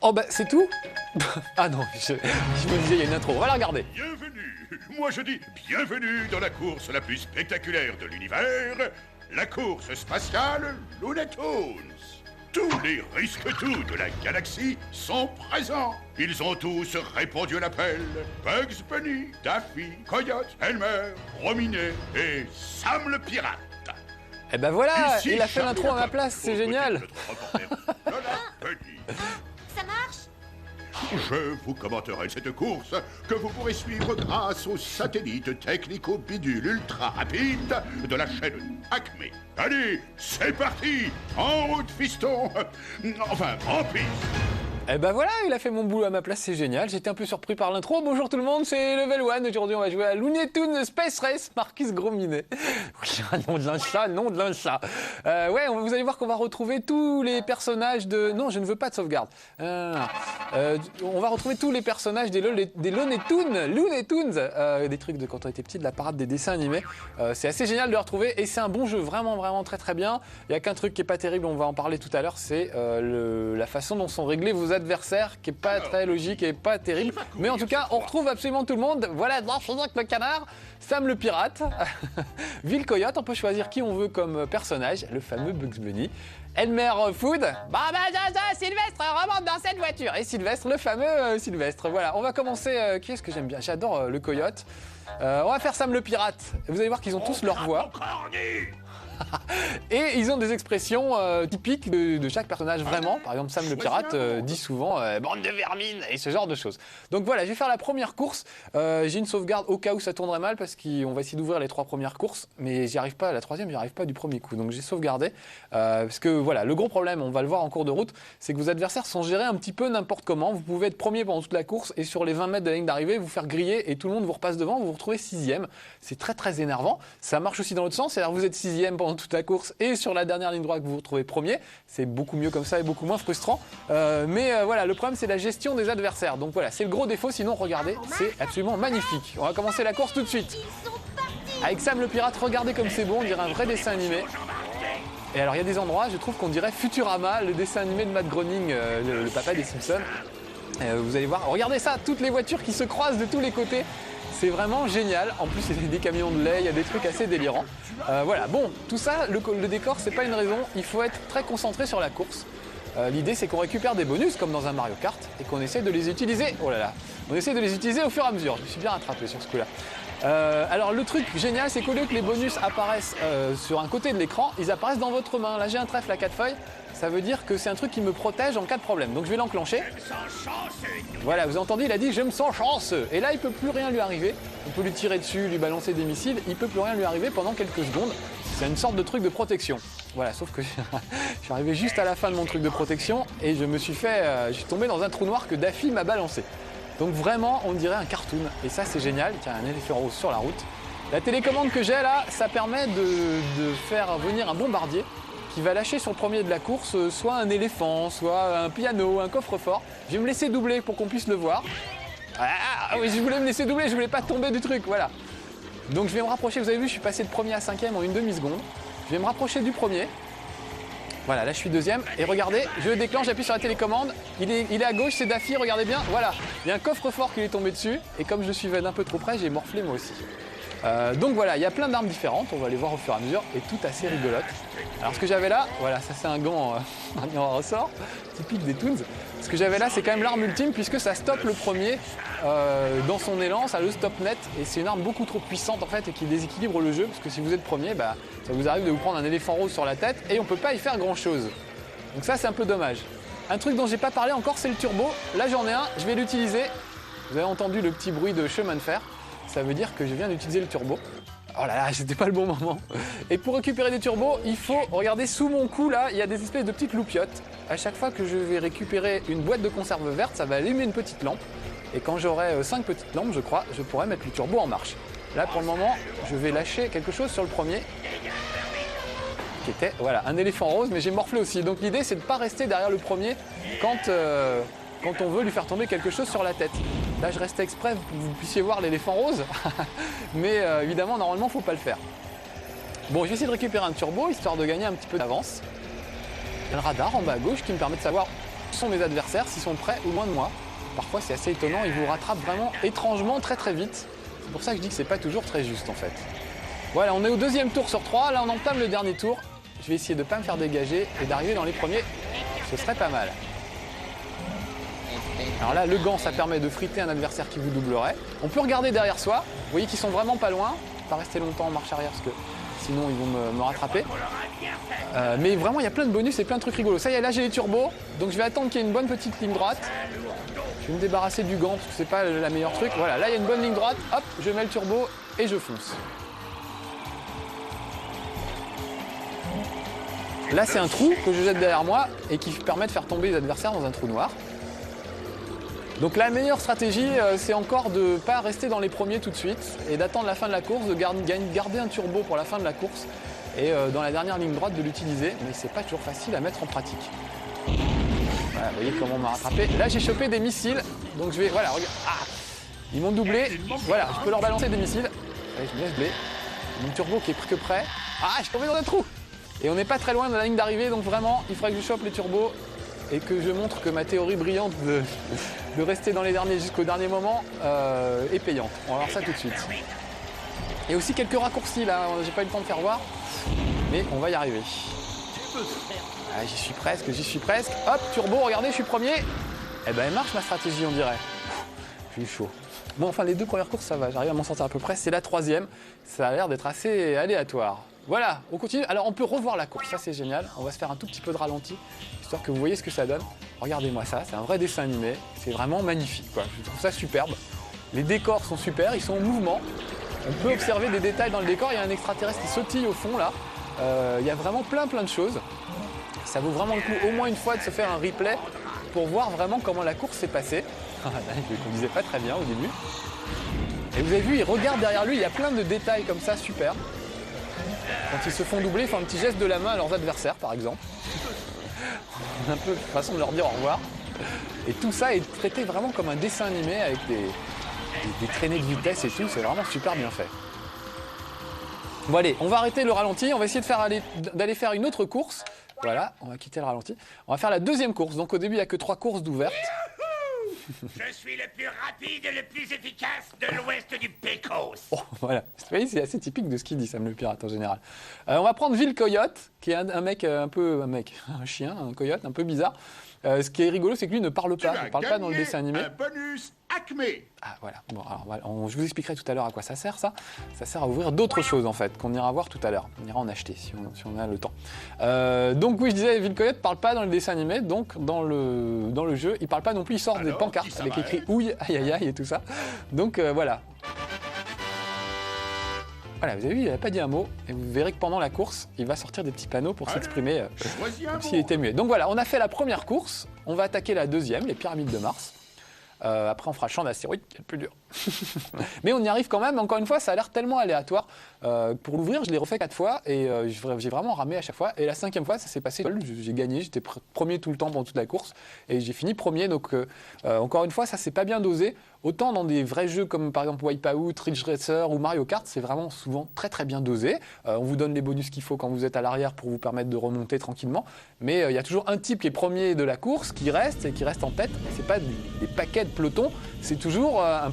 Oh bah c'est tout. Ah non, je me disais il y a une intro, on va la regarder. Bienvenue, moi je dis bienvenue dans la course la plus spectaculaire de l'univers, la course spatiale Looney Tunes. Tous les risques-tout de la galaxie sont présents. Ils ont tous répondu à l'appel. Bugs Bunny, Daffy, Coyote, Elmer, Rominet et Sam le pirate. Eh ben voilà, Ici, il a fait Charlie l'intro à ma Lacroix, place, c'est aux côtés génial. de notre reporter, Lola Bunny. Ça marche? Je vous commenterai cette course que vous pourrez suivre grâce aux satellites technico-bidules ultra rapides de la chaîne Acme. Allez, c'est parti! En route, fiston! Enfin, en piste! Eh ben voilà, il a fait mon boulot à ma place, c'est génial. J'étais un peu surpris par l'intro. Bonjour tout le monde, c'est Level 1. Aujourd'hui, on va jouer à Looney Tunes Space Race, Marcus Grominet. Oui, nom de l'incha, nom de l'incha. Ouais, vous allez voir qu'on va retrouver tous les personnages de... Non, je ne veux pas de sauvegarde. On va retrouver tous les personnages des Looney Tunes, des trucs de quand on était petit, de la parade des dessins animés. C'est assez génial de les retrouver et c'est un bon jeu, vraiment, vraiment très très bien. Il n'y a qu'un truc qui est pas terrible, on va en parler tout à l'heure, c'est la façon dont sont réglés vos adversaires, qui est pas très logique et pas terrible. Mais en tout cas, on retrouve absolument tout le monde. Voilà, dans le canard, Sam le pirate, Will Coyote, on peut choisir qui on veut comme personnage, le fameux Bugs Bunny. Elmer Food, Sylvestre remonte dans cette voiture. Et Sylvestre, le fameux Sylvestre. Voilà, on va commencer. Qui est-ce que j'aime bien? J'adore le Coyote. On va faire Sam le pirate. Vous allez voir qu'ils ont tous leur voix. Et ils ont des expressions typiques de chaque personnage vraiment. Par exemple, Sam le pirate dit souvent bande de vermine et ce genre de choses. Donc voilà, je vais faire la première course. J'ai une sauvegarde au cas où ça tournerait mal parce qu'on va essayer d'ouvrir les 3 premières courses, mais j'y arrive pas. La troisième, j'y arrive pas du premier coup. Donc j'ai sauvegardé parce que voilà, le gros problème, on va le voir en cours de route, c'est que vos adversaires sont gérés un petit peu n'importe comment. Vous pouvez être premier pendant toute la course et sur les 20 mètres de la ligne d'arrivée, vous faire griller et tout le monde vous repasse devant, vous vous retrouvez 6e. C'est très très énervant. Ça marche aussi dans l'autre sens, c'est-à-dire vous êtes 6e pendant toute la course et sur la dernière ligne droite vous vous retrouvez premier. C'est beaucoup mieux comme ça et beaucoup moins frustrant. Mais voilà, le problème c'est la gestion des adversaires. Donc voilà, c'est le gros défaut. Sinon, regardez, c'est absolument magnifique. On va commencer la course tout de suite. Ils sont partis! Avec Sam le pirate, regardez comme c'est bon, on dirait un vrai dessin animé. Et alors il y a des endroits, je trouve qu'on dirait Futurama, le dessin animé de Matt Groening, le papa des Simpsons. Vous allez voir, regardez ça, toutes les voitures qui se croisent de tous les côtés. C'est vraiment génial. En plus, il y a des camions de lait, il y a des trucs assez délirants. Voilà, bon, tout ça, le décor, c'est pas une raison. Il faut être très concentré sur la course. L'idée, c'est qu'on récupère des bonus, comme dans un Mario Kart, et qu'on essaie de les utiliser. Oh là là, on essaie de les utiliser au fur et à mesure. Je me suis bien rattrapé sur ce coup-là. Alors, le truc génial, c'est qu'au lieu que les bonus apparaissent sur un côté de l'écran, ils apparaissent dans votre main. Là, j'ai un trèfle à 4 feuilles. Ça veut dire que c'est un truc qui me protège en cas de problème. Donc je vais l'enclencher. Voilà, vous avez entendu, il a dit « je me sens chanceux ». Et là, il ne peut plus rien lui arriver. On peut lui tirer dessus, lui balancer des missiles. Il ne peut plus rien lui arriver pendant quelques secondes. C'est une sorte de truc de protection. Voilà, sauf que je suis arrivé juste à la fin de mon truc de protection et je suis tombé dans un trou noir que Daffy m'a balancé. Donc vraiment, on dirait un cartoon. Et ça, c'est génial. Il y a un éléphant rose sur la route. La télécommande que j'ai là, ça permet de faire venir un bombardier qui va lâcher sur le premier de la course soit un éléphant, soit un piano, un coffre-fort. Je vais me laisser doubler pour qu'on puisse le voir. Ah oui, je voulais me laisser doubler, je voulais pas tomber du truc, voilà. Donc je vais me rapprocher, vous avez vu, je suis passé de premier à 5e en une demi-seconde. Je vais me rapprocher du premier. Voilà, là je suis 2e. Et regardez, je déclenche, j'appuie sur la télécommande. Il est à gauche, c'est Daffy, regardez bien. Voilà, il y a un coffre-fort qui lui est tombé dessus. Et comme je suis d'un peu trop près, j'ai morflé moi aussi. Donc voilà, il y a plein d'armes différentes, on va les voir au fur et à mesure, et tout assez rigolote. Alors ce que j'avais là, voilà, ça c'est un gant à ressort, typique des Toons. Ce que j'avais là, c'est quand même l'arme ultime, puisque ça stoppe le premier dans son élan, ça le stop net, et c'est une arme beaucoup trop puissante en fait, et qui déséquilibre le jeu, parce que si vous êtes premier, bah, ça vous arrive de vous prendre un éléphant rose sur la tête, et on peut pas y faire grand chose. Donc ça c'est un peu dommage. Un truc dont j'ai pas parlé encore, c'est le turbo. Là j'en ai un, je vais l'utiliser. Vous avez entendu le petit bruit de chemin de fer. Ça veut dire que je viens d'utiliser le turbo. Oh là là, c'était pas le bon moment. Et pour récupérer des turbos, il faut, regardez sous mon cou là, il y a des espèces de petites loupiottes. À chaque fois que je vais récupérer une boîte de conserve verte, ça va allumer une petite lampe. Et quand j'aurai 5 petites lampes, je crois, je pourrai mettre le turbo en marche. Là pour le moment, je vais lâcher quelque chose sur le premier. Qui était, voilà, un éléphant rose, mais j'ai morflé aussi. Donc l'idée c'est de ne pas rester derrière le premier quand on veut lui faire tomber quelque chose sur la tête. Là, je reste exprès pour que vous puissiez voir l'éléphant rose, mais évidemment, normalement, il ne faut pas le faire. Bon, je vais essayer de récupérer un turbo, histoire de gagner un petit peu d'avance. Il y a le radar en bas à gauche qui me permet de savoir sont mes adversaires, s'ils sont près ou loin de moi. Parfois c'est assez étonnant, ils vous rattrapent vraiment étrangement très très vite. C'est pour ça que je dis que c'est pas toujours très juste en fait. Voilà, on est au deuxième tour sur 3, là on entame le dernier tour. Je vais essayer de ne pas me faire dégager et d'arriver dans les premiers, ce serait pas mal. Alors là, le gant, ça permet de friter un adversaire qui vous doublerait. On peut regarder derrière soi, vous voyez qu'ils sont vraiment pas loin. Pas rester longtemps en marche arrière parce que sinon ils vont me rattraper. Mais vraiment, il y a plein de bonus et plein de trucs rigolos. Ça y est, là j'ai les turbos, donc je vais attendre qu'il y ait une bonne petite ligne droite. Je vais me débarrasser du gant parce que c'est pas la meilleure truc. Voilà, là il y a une bonne ligne droite, hop, je mets le turbo et je fonce. Là c'est un trou que je jette derrière moi et qui permet de faire tomber les adversaires dans un trou noir. Donc la meilleure stratégie, c'est encore de ne pas rester dans les premiers tout de suite et d'attendre la fin de la course, de garder un turbo pour la fin de la course et dans la dernière ligne droite de l'utiliser, mais c'est pas toujours facile à mettre en pratique. Voilà, vous voyez comment on m'a rattrapé. Là j'ai chopé des missiles, donc je vais, voilà, regarde, ah, ils m'ont doublé, voilà, je peux leur balancer des missiles. Allez, je me laisse blé. Mon turbo qui est plus que prêt. Ah, je suis tombé dans un trou. Et on n'est pas très loin de la ligne d'arrivée, donc vraiment, il faudrait que je chope les turbos et que je montre que ma théorie brillante de rester dans les derniers jusqu'au dernier moment est payante. On va voir ça tout de suite. Et aussi quelques raccourcis là, j'ai pas eu le temps de faire voir, mais on va y arriver. Ah, j'y suis presque. Hop, turbo, regardez, je suis premier. Eh ben, elle marche ma stratégie, on dirait. Je suis chaud. Bon, enfin, les deux premières courses, ça va, j'arrive à m'en sortir à peu près. C'est la troisième, ça a l'air d'être assez aléatoire. Voilà, on continue. Alors, on peut revoir la course, ça c'est génial. On va se faire un tout petit peu de ralenti, histoire que vous voyez ce que ça donne. Regardez-moi ça, c'est un vrai dessin animé. C'est vraiment magnifique, quoi. Je trouve ça superbe. Les décors sont super, ils sont en mouvement. On peut observer des détails dans le décor. Il y a un extraterrestre qui sautille au fond, là. Il y a vraiment plein de choses. Ça vaut vraiment le coup, au moins une fois, de se faire un replay pour voir vraiment comment la course s'est passée. Je ne conduisais pas très bien au début. Et vous avez vu, il regarde derrière lui, il y a plein de détails comme ça, super. Quand ils se font doubler, ils font un petit geste de la main à leurs adversaires, par exemple. Un peu façon de leur dire au revoir. Et tout ça est traité vraiment comme un dessin animé avec des traînées de vitesse et tout. C'est vraiment super bien fait. Bon allez, on va arrêter le ralenti. On va essayer d'aller faire une autre course. Voilà, on va quitter le ralenti. On va faire la deuxième course. Donc au début, il n'y a que 3 courses d'ouvertes. Je suis le plus rapide et le plus efficace de l'ouest du Pécos. Oh, voilà, vous voyez, c'est assez typique de ce qu'il dit, Sam le pirate en général. On va prendre Ville Coyote, qui est un chien, un coyote un peu bizarre. Ce qui est rigolo, c'est que lui ne parle pas, il ne parle pas dans le dessin animé. Un bonus Acme. Ah voilà, bon, alors, voilà. Je vous expliquerai tout à l'heure à quoi ça sert ça. Ça sert à ouvrir d'autres choses en fait, qu'on ira voir tout à l'heure. On ira en acheter si on a le temps. Donc oui, je disais, Ville Coyote ne parle pas dans le dessin animé, donc dans le jeu, il ne parle pas non plus, il sort des pancartes avec écrit ouille, aïe aïe aïe et tout ça. Donc voilà. Voilà, vous avez vu, il n'a pas dit un mot, et vous verrez que pendant la course, il va sortir des petits panneaux pour s'exprimer comme s'il était muet. Donc voilà, on a fait la première course, on va attaquer la deuxième, les pyramides de Mars. Après, on fera champ d'astéroïdes, qui est le plus dur. Mais on y arrive quand même, encore une fois, ça a l'air tellement aléatoire. Pour l'ouvrir, je l'ai refait 4 fois, et j'ai vraiment ramé à chaque fois. Et la 5e fois, ça s'est passé seul, j'ai gagné, j'étais premier tout le temps pendant toute la course, et j'ai fini premier. Donc, encore une fois, ça s'est pas bien dosé. Autant dans des vrais jeux comme par exemple Wipeout, Ridge Racer ou Mario Kart, c'est vraiment souvent très très bien dosé. On vous donne les bonus qu'il faut quand vous êtes à l'arrière pour vous permettre de remonter tranquillement. Mais il y a toujours un type qui est premier de la course, qui reste en tête. C'est pas des paquets de pelotons, c'est toujours un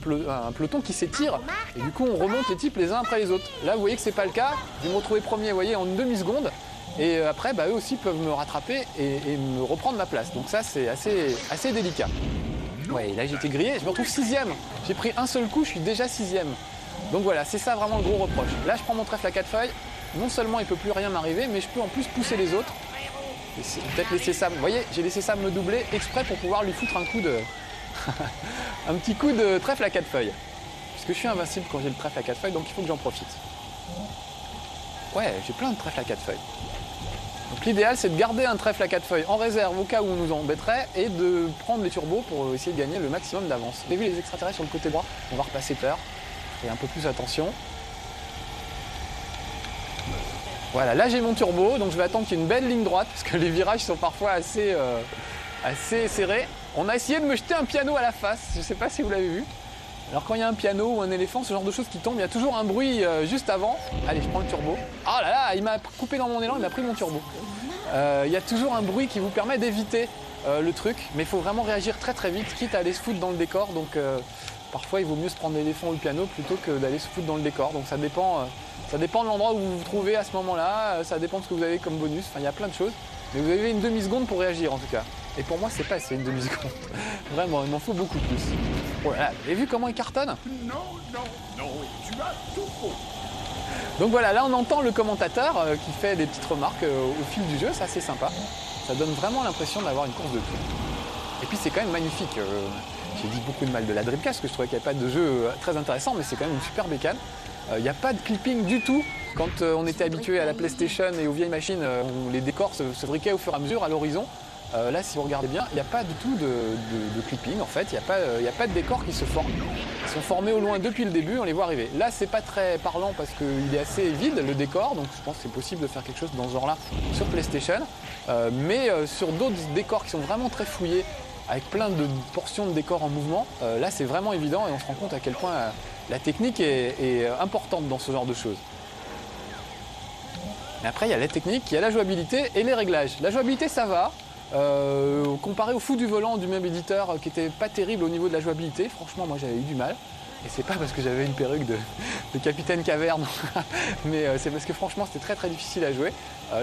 peloton qui s'étire. Et du coup, on remonte les types les uns après les autres. Là, vous voyez que c'est pas le cas. Je vais me retrouver premier, vous voyez, en une demi-seconde. Et après, eux aussi peuvent me rattraper et me reprendre ma place. Donc ça, c'est assez délicat. Ouais, là j'ai été grillé, je me retrouve 6e. J'ai pris un seul coup, je suis déjà 6e. Donc voilà, c'est ça vraiment le gros reproche. Là je prends mon trèfle à 4 feuilles, non seulement il ne peut plus rien m'arriver, mais je peux en plus pousser les autres. Peut-être laisser Sam, vous voyez, j'ai laissé Sam me doubler exprès pour pouvoir lui foutre un coup de... un petit coup de trèfle à 4 feuilles. Parce que je suis invincible quand j'ai le trèfle à 4 feuilles, donc il faut que j'en profite. Ouais, j'ai plein de trèfles à 4 feuilles. Donc l'idéal, c'est de garder un trèfle à 4 feuilles en réserve au cas où on nous embêterait et de prendre les turbos pour essayer de gagner le maximum d'avance. Vous avez vu les extraterrestres sur le côté droit? On va repasser peur. Et un peu plus attention. Voilà, là j'ai mon turbo, donc je vais attendre qu'il y ait une belle ligne droite parce que les virages sont parfois assez serrés. On a essayé de me jeter un piano à la face, je ne sais pas si vous l'avez vu. Alors quand il y a un piano ou un éléphant, ce genre de choses qui tombent, il y a toujours un bruit juste avant. Allez, je prends le turbo. Oh là là, il m'a coupé dans mon élan, il m'a pris mon turbo. Il y a toujours un bruit qui vous permet d'éviter le truc, mais il faut vraiment réagir très très vite, quitte à aller se foutre dans le décor. Donc parfois il vaut mieux se prendre l'éléphant ou le piano plutôt que d'aller se foutre dans le décor. Donc ça dépend de l'endroit où vous vous trouvez à ce moment-là, ça dépend de ce que vous avez comme bonus, enfin il y a plein de choses. Mais vous avez une demi-seconde pour réagir en tout cas. Et pour moi c'est pas assez une demi-seconde. Vraiment, il m'en faut beaucoup plus. Oh là là, vous avez vu comment il cartonne? Non, tu as tout faux. Donc voilà, là on entend le commentateur qui fait des petites remarques au fil du jeu, c'est assez sympa. Ça donne vraiment l'impression d'avoir une course de tour. Et puis c'est quand même magnifique. J'ai dit beaucoup de mal de la Dreamcast parce que je trouvais qu'il n'y avait pas de jeu très intéressant, mais c'est quand même une super bécane. Il n'y a pas de clipping du tout. Quand on était habitué à la PlayStation et aux vieilles machines, où les décors se briquaient au fur et à mesure à l'horizon. Là, si vous regardez bien, il n'y a pas du tout de clipping en fait, il n'y a pas de décors qui se forment. Ils sont formés au loin depuis le début, on les voit arriver. Là, c'est pas très parlant parce qu'il est assez vide le décor, donc je pense que c'est possible de faire quelque chose dans ce genre-là sur PlayStation. Mais sur d'autres décors qui sont vraiment très fouillés, avec plein de portions de décors en mouvement, là c'est vraiment évident et on se rend compte à quel point la technique est importante dans ce genre de choses. Mais après, il y a la technique, il y a la jouabilité et les réglages. La jouabilité, ça va. Comparé au fou du volant du même éditeur qui était pas terrible au niveau de la jouabilité, franchement moi j'avais eu du mal. Et c'est pas parce que j'avais une perruque de Capitaine Caverne, mais c'est parce que franchement c'était très très difficile à jouer.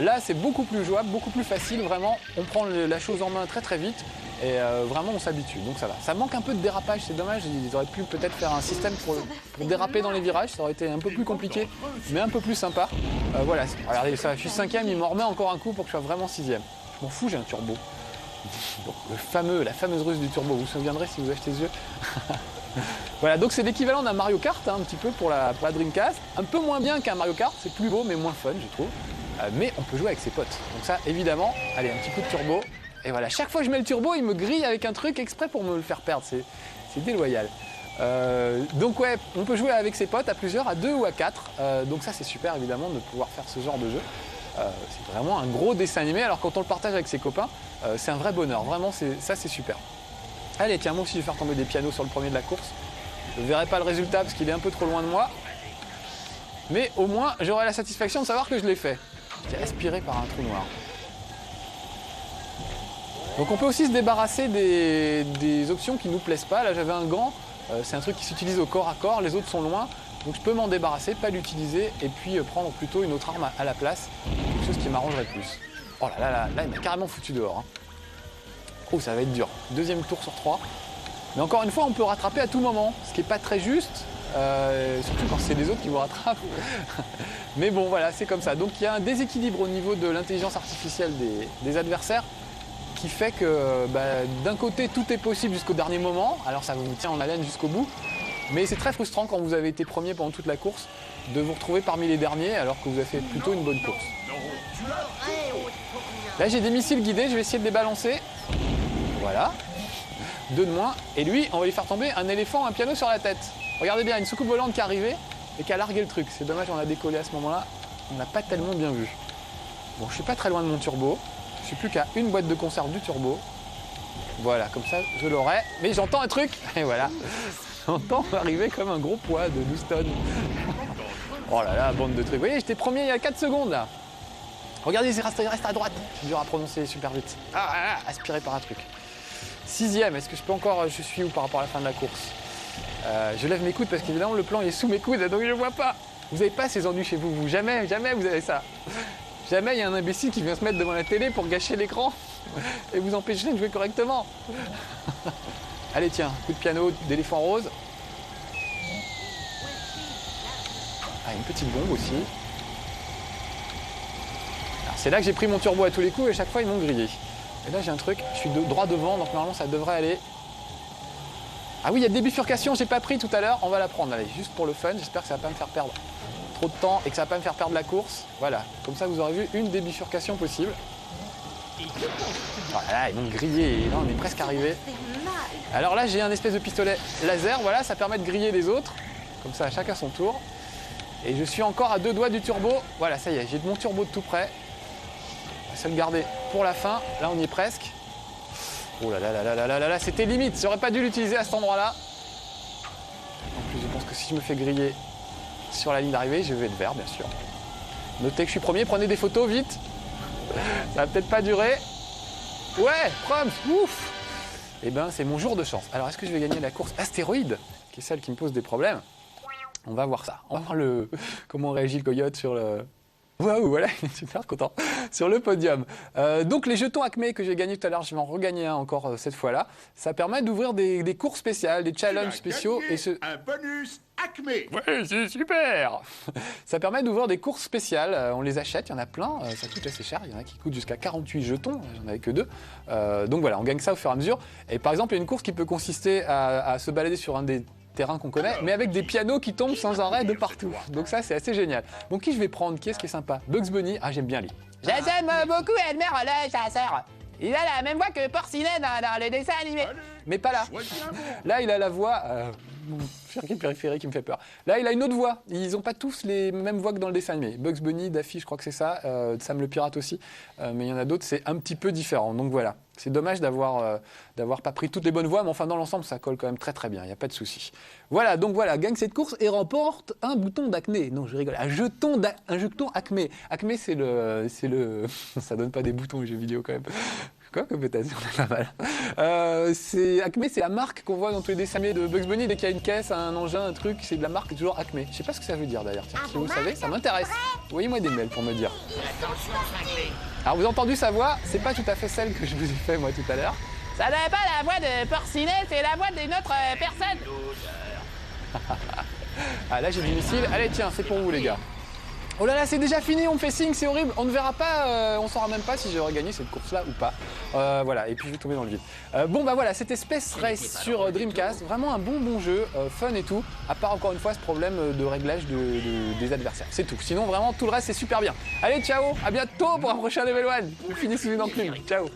Là c'est beaucoup plus jouable, beaucoup plus facile, vraiment on prend la chose en main très très vite et vraiment on s'habitue, donc ça va. Ça manque un peu de dérapage, c'est dommage, ils auraient pu peut-être faire un système pour déraper dans les virages, ça aurait été un peu plus compliqué, mais un peu plus sympa. Voilà, regardez ça, je suis 5ème, il m'en remet encore un coup pour que je sois vraiment 6ème. Je m'en fous, j'ai un turbo. Bon, la fameuse ruse du turbo, vous vous souviendrez si vous achetez ce jeu. Voilà, donc c'est l'équivalent d'un Mario Kart, hein, un petit peu pour la Dreamcast. Un peu moins bien qu'un Mario Kart, c'est plus beau mais moins fun, je trouve. Mais on peut jouer avec ses potes. Donc ça, évidemment, allez, un petit coup de turbo. Et voilà, chaque fois que je mets le turbo, il me grille avec un truc exprès pour me le faire perdre. C'est déloyal. Donc ouais, on peut jouer avec ses potes à plusieurs, à 2 ou à 4. Donc ça, c'est super, évidemment, de pouvoir faire ce genre de jeu. C'est vraiment un gros dessin animé, alors quand on le partage avec ses copains, c'est un vrai bonheur, vraiment ça c'est super. Allez tiens, moi aussi je vais faire tomber des pianos sur le premier de la course. Je ne verrai pas le résultat parce qu'il est un peu trop loin de moi. Mais au moins j'aurai la satisfaction de savoir que je l'ai fait. J'étais aspiré par un trou noir. Donc on peut aussi se débarrasser des options qui ne nous plaisent pas. Là j'avais un gant, c'est un truc qui s'utilise au corps à corps, les autres sont loin. Donc je peux m'en débarrasser, pas l'utiliser et puis prendre plutôt une autre arme à la place. Quelque chose qui m'arrangerait plus. Oh là, il m'a carrément foutu dehors. Hein. Oh, ça va être dur. Deuxième tour sur 3. Mais encore une fois, on peut rattraper à tout moment, ce qui n'est pas très juste, surtout quand c'est les autres qui vous rattrapent. Mais bon, voilà, c'est comme ça. Donc il y a un déséquilibre au niveau de l'intelligence artificielle des adversaires qui fait que d'un côté, tout est possible jusqu'au dernier moment. Alors ça vous tient en haleine jusqu'au bout. Mais c'est très frustrant quand vous avez été premier pendant toute la course de vous retrouver parmi les derniers alors que vous avez fait plutôt une bonne course. Là j'ai des missiles guidés, je vais essayer de les balancer. Voilà. 2 de moins. Et lui, on va lui faire tomber un éléphant, un piano sur la tête. Regardez bien, une soucoupe volante qui est arrivée et qui a largué le truc. C'est dommage, on a décollé à ce moment-là. On n'a pas tellement bien vu. Bon, je suis pas très loin de mon turbo. Je suis plus qu'à une boîte de conserve du turbo. Voilà, comme ça je l'aurai. Mais j'entends un truc. Et voilà. J'entends arriver comme un gros poids de 12 tonnes. Oh là là, bande de trucs. Vous voyez, j'étais premier il y a 4 secondes là. Regardez, il reste à droite. C'est dur à prononcer super vite. Aspiré par un truc. 6ème, est-ce que je peux encore... Je suis où par rapport à la fin de la course? Je lève mes coudes parce qu'évidemment le plan est sous mes coudes, donc je ne vois pas. Vous n'avez pas ces ennuis chez vous, jamais vous avez ça. Jamais il y a un imbécile qui vient se mettre devant la télé pour gâcher l'écran et vous empêcher de jouer correctement. Allez tiens, coup de piano d'éléphant rose. Une petite bombe aussi. Alors c'est là que j'ai pris mon turbo à tous les coups et chaque fois ils m'ont grillé. Et là j'ai un truc, je suis droit devant donc normalement ça devrait aller. Ah oui, il y a des bifurcations, j'ai pas pris tout à l'heure, on va la prendre, allez, juste pour le fun, j'espère que ça va pas me faire perdre trop de temps et que ça va pas me faire perdre la course. Voilà, comme ça vous aurez vu une des bifurcations possibles. Voilà, ils m'ont grillé et là on est presque arrivé. Alors là j'ai un espèce de pistolet laser, voilà, ça permet de griller les autres, comme ça chacun son tour. Et je suis encore à 2 doigts du turbo, voilà ça y est, j'ai mon turbo de tout près. On va se le garder pour la fin, là on y est presque. Oh là là là là là là là, c'était limite, j'aurais pas dû l'utiliser à cet endroit-là. En plus je pense que si je me fais griller sur la ligne d'arrivée, je vais être vert bien sûr. Notez que je suis premier, prenez des photos vite. Ça va peut-être pas durer. Ouais, Proms, ouf. Eh ben, c'est mon jour de chance. Alors, est-ce que je vais gagner la course astéroïde, qui est celle qui me pose des problèmes? On va voir ça. On va voir comment réagit le coyote sur le... Waouh, voilà, il est super content. Sur le podium. Donc les jetons Acme que j'ai gagnés tout à l'heure, je vais en regagner un encore cette fois-là. Ça permet d'ouvrir des cours spéciales, des challenges spéciaux. Un bonus Acme. Ouais, c'est super. Ça permet d'ouvrir des courses spéciales. On les achète, il y en a plein. Ça coûte assez cher. Il y en a qui coûtent jusqu'à 48 jetons. J'en avais que 2. Donc voilà, on gagne ça au fur et à mesure. Et par exemple, il y a une course qui peut consister à se balader sur un des terrain qu'on connaît, mais avec des pianos qui tombent sans arrêt de partout. Donc ça, c'est assez génial. Bon, qui je vais prendre? Qui est-ce qui est sympa? Bugs Bunny. Ah, j'aime bien lui. J'aime beaucoup Elmer, le chasseur. Il a la même voix que Porcinet dans le dessin animé. Mais pas là. Là, il a la voix... mon circuit périphérique qui me fait peur. Là, il a une autre voix. Ils n'ont pas tous les mêmes voix que dans le dessin animé. Bugs Bunny, Daffy, je crois que c'est ça. Sam le pirate aussi. Mais il y en a d'autres, c'est un petit peu différent. Donc voilà. C'est dommage d'avoir pas pris toutes les bonnes voix, mais enfin, dans l'ensemble, ça colle quand même très très bien. Il n'y a pas de souci. Voilà, donc voilà, gagne cette course et remporte un bouton d'Acme. Non, je rigole. Un jeton Acme. Acme, c'est le... Ça donne pas des boutons aux jeux vidéo quand même. Quoi que peut-être, on a pas mal. Acme, c'est la marque qu'on voit dans tous les dessins animés de Bugs Bunny. Dès qu'il y a une caisse, un engin, un truc, c'est de la marque toujours Acme. Je sais pas ce que ça veut dire d'ailleurs. Tiens, si vous savez, ça m'intéresse. Envoyez-moi des mails pour me dire. Alors vous avez entendu sa voix, c'est pas tout à fait celle que je vous ai fait moi tout à l'heure. Ça n'est pas la voix de Porcinet, c'est la voix d'une autre personne. Ah là j'ai du missile. Allez tiens, c'est pour vous les gars. Oh là là, c'est déjà fini, on me fait signe, c'est horrible. On ne verra pas, on saura même pas si j'aurai gagné cette course-là ou pas. Voilà, et puis je vais tomber dans le vide. Bon bah voilà, c'était Space Race sur Dreamcast. Vraiment un bon jeu, fun et tout. À part encore une fois ce problème de réglage des adversaires. C'est tout. Sinon vraiment tout le reste c'est super bien. Allez, ciao, à bientôt pour un prochain Level 1. Je finis sous une enclume. Ciao.